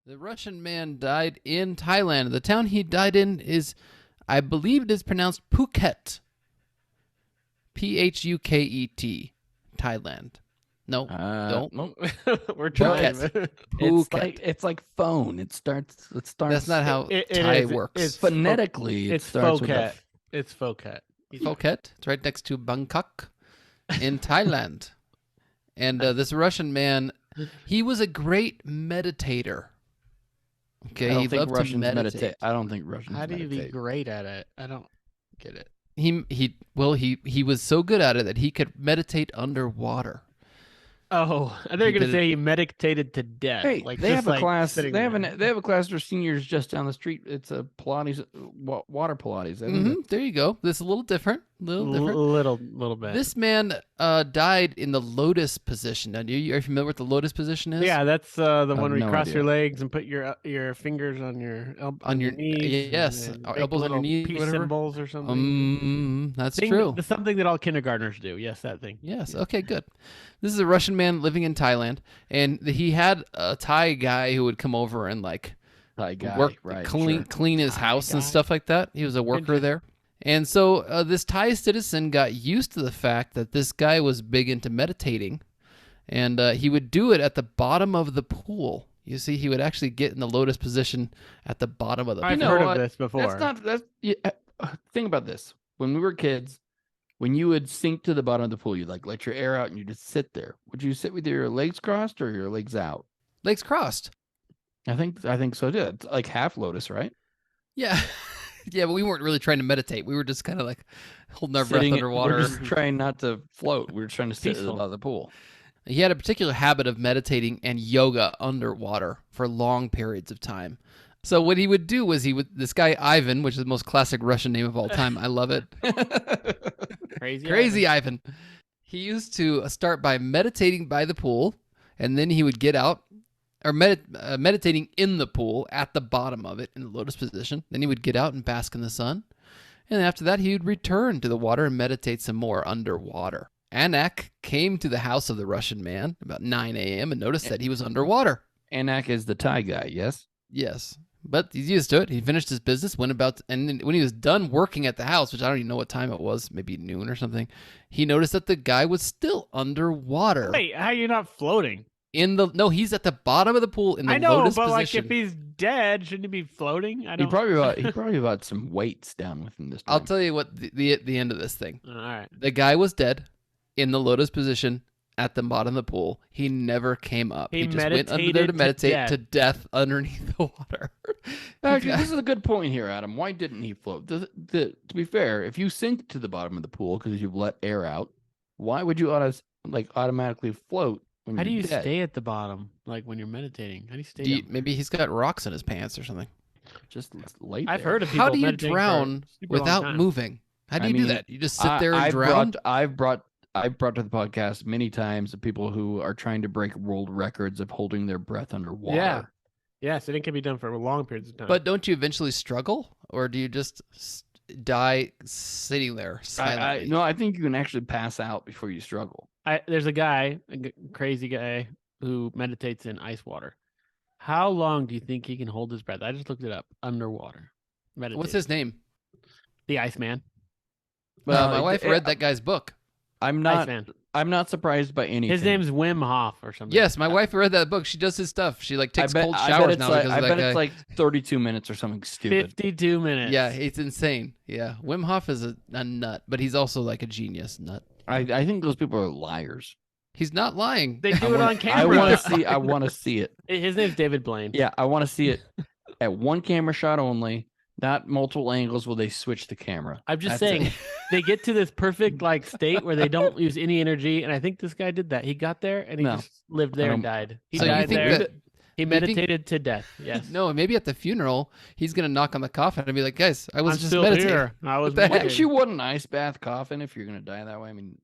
The Russian man died in Thailand. The town he died in is, I believe it is pronounced Phuket. Phuket, Thailand. No, don't. We're trying. Phuket. It's like phone. It starts. That's not how Thai works. It's phonetically. It's starts Phuket. with It's Phuket. Phuket. It's right next to Bangkok in Thailand. And this Russian man, he was a great meditator. Okay, I don't he think loved Russians to meditate. I don't think Russians How do you be meditate. great at it? I don't get it. He was so good at it that he could meditate underwater. Oh, I thought you were gonna say he meditated to death. Hey, like they just have a like class. sitting They have there. a class for seniors just down the street. It's a Pilates, water Pilates. There you go. This is a little different. Little bit. This man died in the lotus position. Now, are you familiar with the lotus position is? Yeah, that's the one where you no cross idea. your legs and put your fingers on your knees. Yes, and elbows on your knees, peace whatever. symbols or something. That's true. It's something that all kindergartners do. Yes, that thing. Yes. Okay. Good. This is a Russian man living in Thailand, and he had a Thai guy who would come over and like clean his house and stuff like that. He was a worker there. And so this Thai citizen got used to the fact that this guy was big into meditating, and he would do it at the bottom of the pool. You see, he would actually get in the lotus position at the bottom of the pool. I've heard of this before. Think about this. When we were kids, when you would sink to the bottom of the pool, you'd like let your air out and you just sit there. Would you sit with your legs crossed or your legs out? Legs crossed. I think so too. It's like half lotus, right? Yeah. Yeah, but we weren't really trying to meditate. We were just kind of like holding our breath Sitting underwater. We're just trying not to float. We were trying to sit at the bottom of the pool. He had a particular habit of meditating and yoga underwater for long periods of time. So what he would do was this guy Ivan, which is the most classic Russian name of all time. I love it. Crazy Ivan. He used to start by meditating by the pool, and then he would get out, or meditating in the pool at the bottom of it in the lotus position. Then he would get out and bask in the sun. And after that, he would return to the water and meditate some more underwater. Anak came to the house of the Russian man about 9 a.m. and noticed that he was underwater. Anak is the Thai guy, yes? Yes. But he's used to it. He finished his business, went about, and then when he was done working at the house, which I don't even know what time it was, maybe noon or something, he noticed that the guy was still underwater. Wait, how are you not floating? No, he's at the bottom of the pool in the I know, lotus but position. like if he's dead, shouldn't he be floating? He probably brought some weights down with him this time. I'll tell you what the end of this thing. All right. The guy was dead in the lotus position at the bottom of the pool. He never came up. He just went under there to meditate to death underneath the water. Actually, this is a good point here, Adam. Why didn't he float? To be fair, if you sink to the bottom of the pool because you've let air out, why would you automatically float? How do you stay at the bottom, like when you're meditating? How do you stay down? Maybe he's got rocks in his pants or something. Just lay there. I've heard of people How do you meditating drown for a super long without time. moving? How do you do that? You just sit there and drown? I've brought to the podcast many times the people who are trying to break world records of holding their breath underwater. Yeah. Yes, it can be done for long periods of time. But don't you eventually struggle? Or do you just die sitting there silently? No, I think you can actually pass out before you struggle. There's a crazy guy who meditates in ice water. How long do you think he can hold his breath? I just looked it up. Underwater. Meditating. What's his name? The Iceman. Well, my wife read that guy's book. I'm not surprised by anything. His name's Wim Hof or something. Yes, my wife read that book. She does his stuff. She takes cold showers now because of that guy. I bet it's like 32 minutes or something stupid. 52 minutes. Yeah, it's insane. Yeah, Wim Hof is a nut, but he's also like a genius nut. I think those people are liars. He's not lying. They do it on camera. I want to see it. His name's David Blaine. Yeah, I want to see it at one camera shot only, not multiple angles where they switch the camera. I'm just saying, they get to this perfect state where they don't use any energy, and I think this guy did that. He got there and he just lived there and died. He died there. He meditated to death. Yes. No, maybe at the funeral he's gonna knock on the coffin and be like, "Guys, I was just still meditating." here. I was. Wouldn't you want an ice bath coffin if you're gonna die that way? I mean,